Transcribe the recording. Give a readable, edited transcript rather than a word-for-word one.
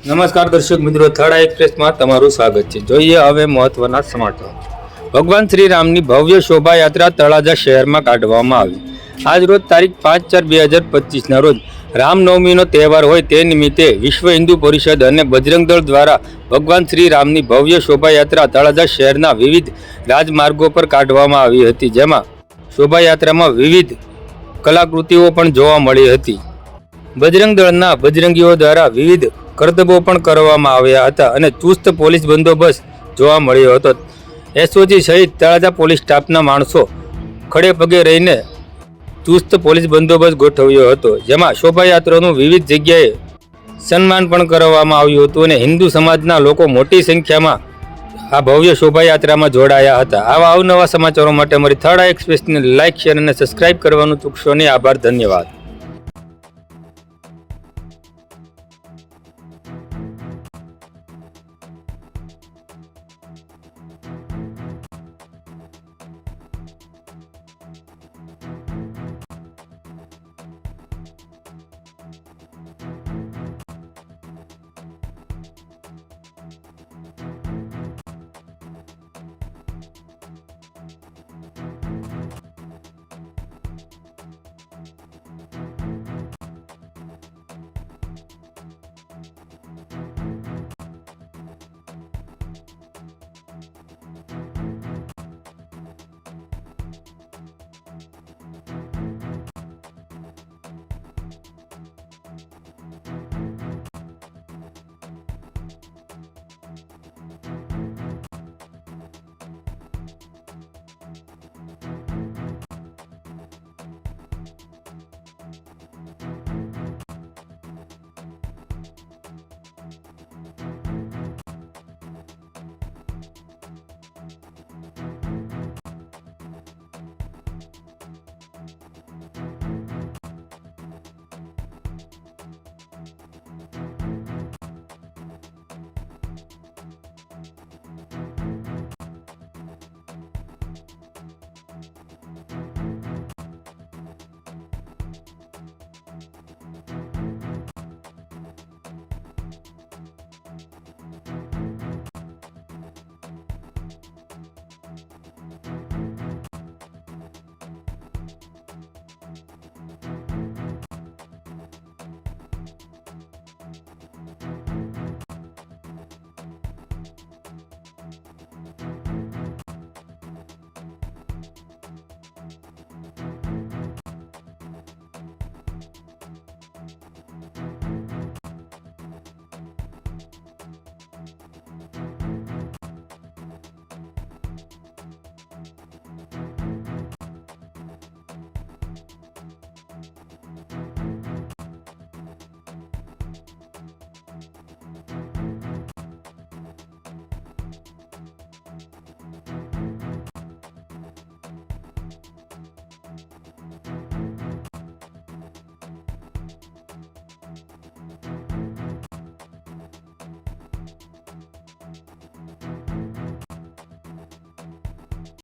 નમસ્કાર દર્શક મિત્રો, થર્ડ એક્સપ્રેસમાં તમારું સ્વાગત છે. જોઈએ હવે મહત્વના સમાચાર. ભગવાન શ્રી રામની ભવ્ય શોભાયાત્રા તળાજા શહેરમાં કાઢવામાં આવી. આજ રોજ તારીખ 5/4/2025ના રોજ રામનવમીનો તહેવાર હોય તે નિમિત્તે વિશ્વ હિન્દુ પરિષદ અને બજરંગ દળ દ્વારા ભગવાન શ્રી રામની ભવ્ય શોભાયાત્રા તળાજા શહેરના વિવિધ રાજમાર્ગો પર કાઢવામાં આવી હતી. જેમાં શોભાયાત્રામાં વિવિધ કલાકૃતિઓ પણ જોવા મળી હતી. બજરંગ દળના બજરંગીઓ દ્વારા વિવિધ કરતબો પણ કરવામાં આવ્યા હતા અને ચુસ્ત પોલીસ બંદોબસ્ત જોવા મળ્યો હતો. એસઓજી સહિત તળાજા પોલીસ સ્ટાફના માણસો ખડે પગે રહીને ચુસ્ત પોલીસ બંદોબસ્ત ગોઠવ્યો હતો. જેમાં શોભાયાત્રાનું વિવિધ જગ્યાએ સન્માન પણ કરવામાં આવ્યું હતું અને હિન્દુ સમાજના લોકો મોટી સંખ્યામાં આ ભવ્ય શોભાયાત્રામાં જોડાયા હતા. આવા અવનવા સમાચારો માટે અમારી થર્ડ એક્સપ્રેસને લાઇક, શેર અને સબસ્ક્રાઇબ કરવાનું ચૂકશો નહીં. આભાર, ધન્યવાદ.